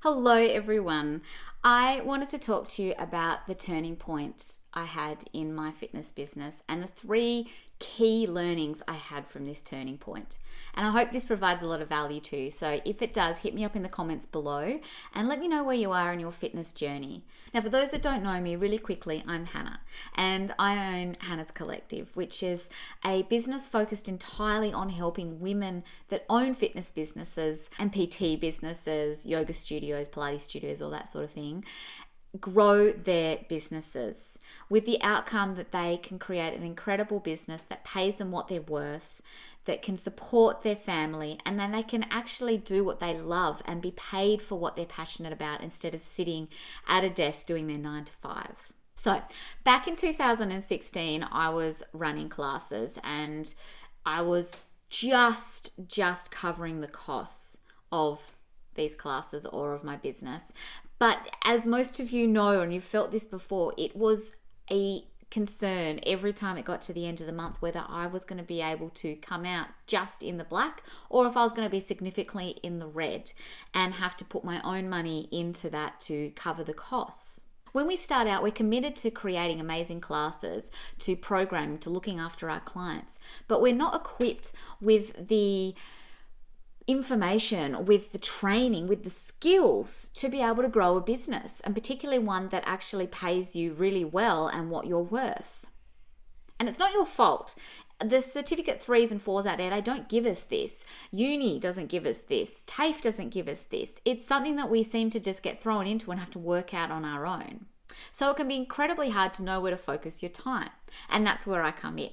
Hello, everyone. I wanted to talk to you about the turning points I had in my fitness business and the three key learnings I had from this turning point. And I hope this provides a lot of value to you. So if it does, hit me up in the comments below and let me know where you are in your fitness journey. Now, for those that don't know me, really quickly, I'm Hannah and I own Hannah's Collective, which is a business focused entirely on helping women that own fitness businesses and PT businesses, yoga studios, Pilates studios, all that sort of thing, grow their businesses with the outcome that they can create an incredible business that pays them what they're worth, that can support their family, and then they can actually do what they love and be paid for what they're passionate about instead of sitting at a desk doing their 9 to 5. So back in 2016, I was running classes and I was just covering the costs of these classes or of my business. But as most of you know, and you've felt this before, it was a concern every time it got to the end of the month whether I was going to be able to come out just in the black or if I was going to be significantly in the red and have to put my own money into that to cover the costs. When we start out, we're committed to creating amazing classes, to programming, to looking after our clients, but we're not equipped with the information, with the training, with the skills to be able to grow a business, and particularly one that actually pays you really well and what you're worth. And it's not your fault. The certificate 3s and 4s out there, they don't give us this. Uni doesn't give us this. TAFE doesn't give us this. It's something that we seem to just get thrown into and have to work out on our own. So it can be incredibly hard to know where to focus your time. And that's where I come in.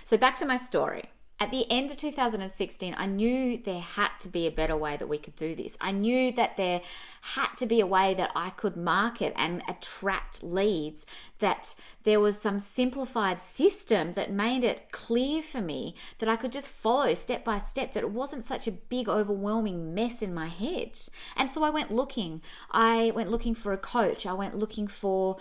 So back to my story. At the end of 2016, I knew there had to be a better way that we could do this. I knew that there had to be a way that I could market and attract leads, that there was some simplified system that made it clear for me that I could just follow step by step, that it wasn't such a big, overwhelming mess in my head. And so I went looking. I went looking for a coach. I went looking for,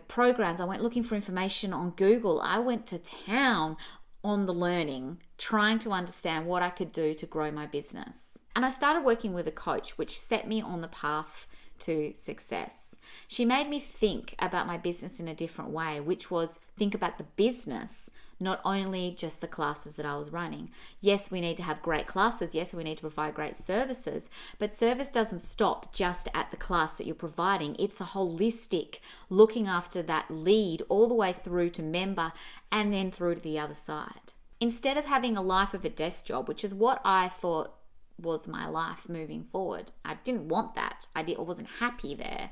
programs. I went looking for information on Google. I went to town on the learning, trying to understand what I could do to grow my business. And I started working with a coach, which set me on the path to success. She made me think about my business in a different way, which was think about the business, not only just the classes that I was running. Yes, we need to have great classes. Yes, we need to provide great services, but service doesn't stop just at the class that you're providing. It's a holistic looking after that lead all the way through to member and then through to the other side. Instead of having a life of a desk job, which is what I thought was my life moving forward, I didn't want that. I wasn't happy there.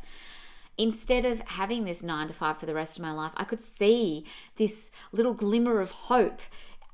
Instead of having this 9 to 5 for the rest of my life, I could see this little glimmer of hope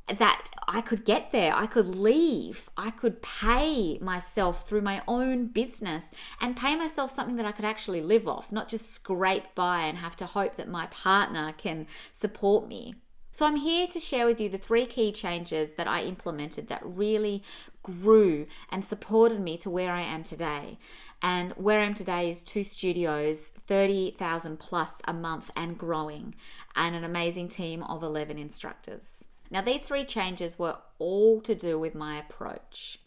that I could get there. I could leave. I could pay myself through my own business and pay myself something that I could actually live off, not just scrape by and have to hope that my partner can support me. So I'm here to share with you the 3 key changes that I implemented that really grew and supported me to where I am today. And where I am today is 2 studios, 30,000 plus a month and growing, and an amazing team of 11 instructors. Now, these 3 changes were all to do with my approach.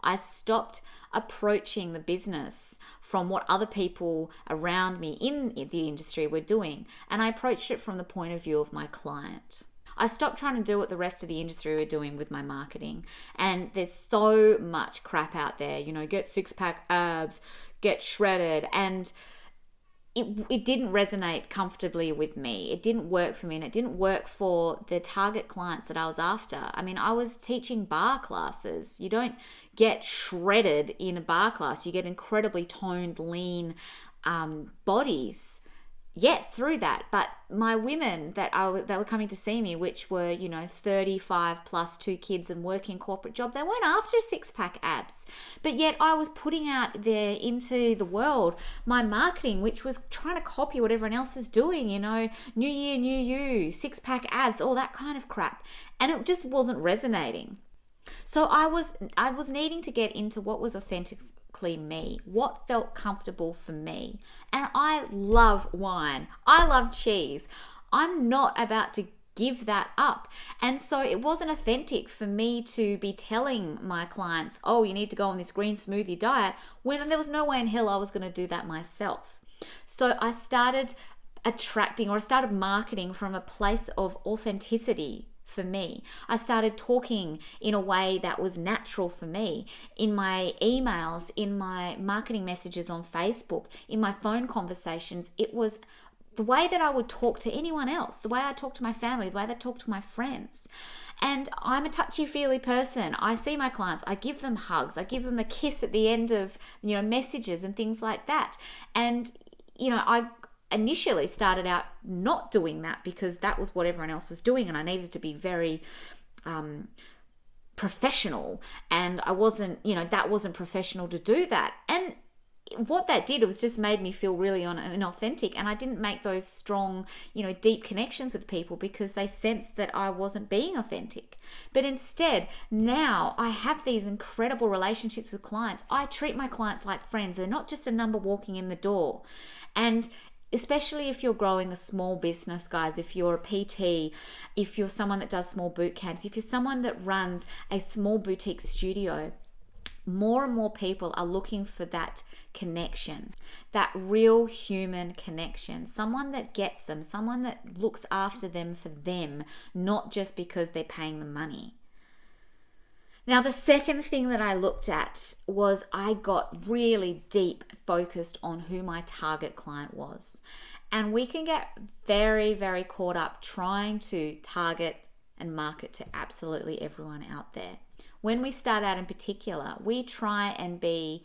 I stopped approaching the business from what other people around me in the industry were doing, and I approached it from the point of view of my client. I stopped trying to do what the rest of the industry were doing with my marketing. And there's so much crap out there, get 6-pack abs, get shredded. And it didn't resonate comfortably with me. It didn't work for me, and it didn't work for the target clients that I was after. I mean, I was teaching bar classes. You don't get shredded in a bar class. You get incredibly toned, lean bodies. Yes, through that. But my women that were coming to see me, which were, 35 plus 2 kids and working corporate job, they weren't after 6-pack abs. But yet I was putting out there into the world my marketing, which was trying to copy what everyone else is doing, new year, new you, 6-pack abs, all that kind of crap. And it just wasn't resonating. So I was needing to get into what was authentic me, what felt comfortable for me. And I love wine. I love cheese. I'm not about to give that up. And so it wasn't authentic for me to be telling my clients, oh, you need to go on this green smoothie diet, when there was no way in hell I was going to do that myself. So I started marketing from a place of authenticity for me. I started talking in a way that was natural for me. In my emails, in my marketing messages on Facebook, in my phone conversations, it was the way that I would talk to anyone else, the way I talk to my family, the way I talk to my friends. And I'm a touchy-feely person. I see my clients, I give them hugs, I give them the kiss at the end of, messages and things like that. And, I initially started out not doing that because that was what everyone else was doing, and I needed to be very professional, and I wasn't, that wasn't professional to do that. And what that did was just made me feel really inauthentic, and I didn't make those strong, deep connections with people because they sensed that I wasn't being authentic. But instead, now I have these incredible relationships with clients. I treat my clients like friends. They're not just a number walking in the door. And especially if you're growing a small business, guys, if you're a PT, if you're someone that does small boot camps, if you're someone that runs a small boutique studio, more and more people are looking for that connection, that real human connection, someone that gets them, someone that looks after them for them, not just because they're paying them money. Now, the second thing that I looked at was I got really deep focused on who my target client was. And we can get very, very caught up trying to target and market to absolutely everyone out there. When we start out in particular, we try and be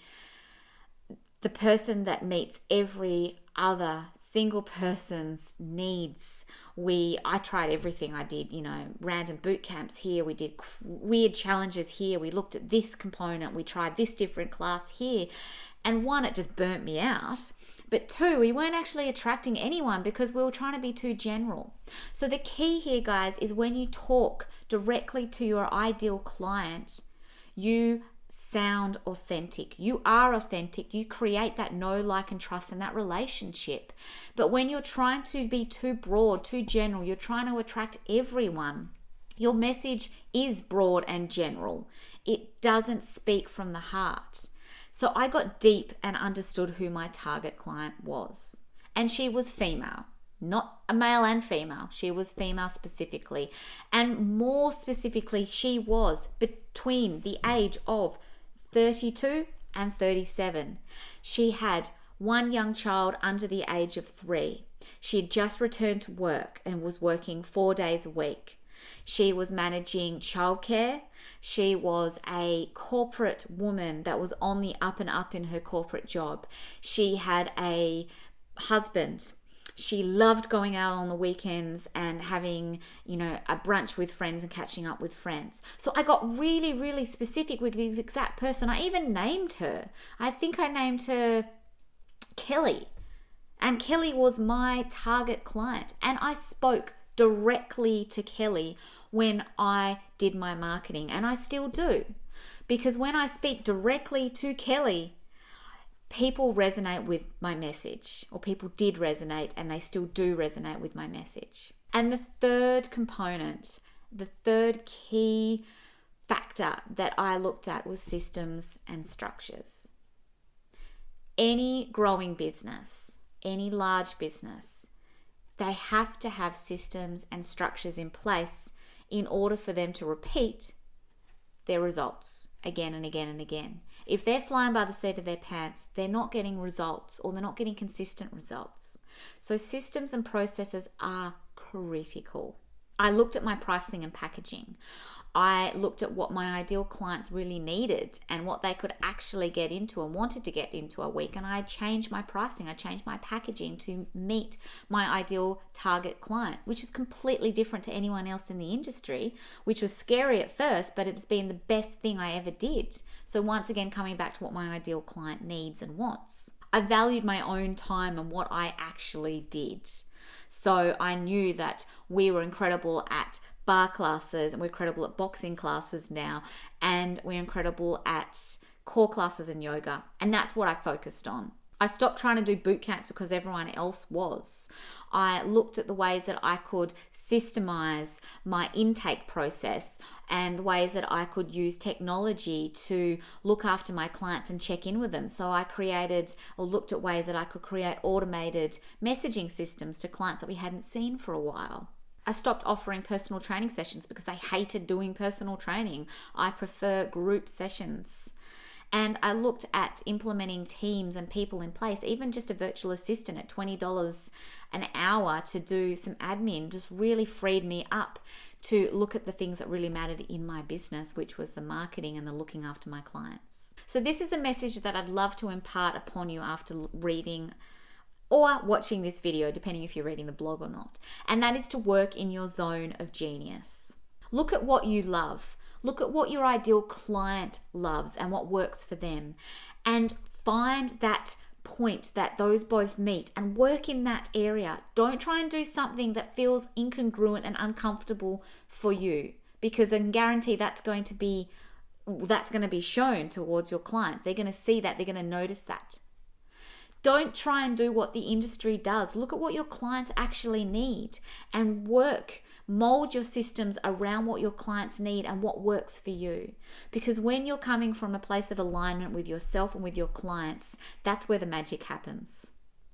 the person that meets every other single person's needs. I tried everything. I did, random boot camps here. We did weird challenges here. We looked at this component. We tried this different class here. And one, it just burnt me out. But two, we weren't actually attracting anyone because we were trying to be too general. So the key here, guys, is when you talk directly to your ideal client, you sound authentic. You are authentic. You create that know, like, and trust in that relationship. But when you're trying to be too broad, too general, you're trying to attract everyone, your message is broad and general. It doesn't speak from the heart. So I got deep and understood who my target client was. And she was female. Not a male and female. She was female specifically. And more specifically, she was between the age of 32 and 37. She had one young child under the age of 3. She had just returned to work and was working 4 days a week. She was managing childcare. She was a corporate woman that was on the up and up in her corporate job. She had a husband. She loved going out on the weekends and having, a brunch with friends and catching up with friends. So I got really, really specific with the exact person. I even named her. I think I named her Kelly. And Kelly was my target client. And I spoke directly to Kelly when I did my marketing. And I still do. Because when I speak directly to Kelly, people resonate with my message, or people did resonate, and they still do resonate with my message. And the third component, the third key factor that I looked at was systems and structures. Any growing business, any large business, they have to have systems and structures in place in order for them to repeat their results again and again and again. If they're flying by the seat of their pants, they're not getting results, or they're not getting consistent results. So systems and processes are critical. I looked at my pricing and packaging. I looked at what my ideal clients really needed and what they could actually get into and wanted to get into a week. And I changed my pricing. I changed my packaging to meet my ideal target client, which is completely different to anyone else in the industry, which was scary at first, but it's been the best thing I ever did. So once again, coming back to what my ideal client needs and wants. I valued my own time and what I actually did. So I knew that we were incredible at bar classes, and we're incredible at boxing classes now, and we're incredible at core classes and yoga. And that's what I focused on. I stopped trying to do boot camps because everyone else was. I looked at the ways that I could systemize my intake process and the ways that I could use technology to look after my clients and check in with them. So I created or looked at ways that I could create automated messaging systems to clients that we hadn't seen for a while. I stopped offering personal training sessions because I hated doing personal training. I prefer group sessions. And I looked at implementing teams and people in place, even just a virtual assistant at $20 an hour to do some admin just really freed me up to look at the things that really mattered in my business, which was the marketing and the looking after my clients. So this is a message that I'd love to impart upon you after reading or watching this video, depending if you're reading the blog or not. And that is to work in your zone of genius. Look at what you love. Look at what your ideal client loves and what works for them. And find that point that those both meet and work in that area. Don't try and do something that feels incongruent and uncomfortable for you, because I can guarantee that's going to be shown towards your clients. They're going to see that. They're going to notice that. Don't try and do what the industry does. Look at what your clients actually need and mold your systems around what your clients need and what works for you. Because when you're coming from a place of alignment with yourself and with your clients, that's where the magic happens.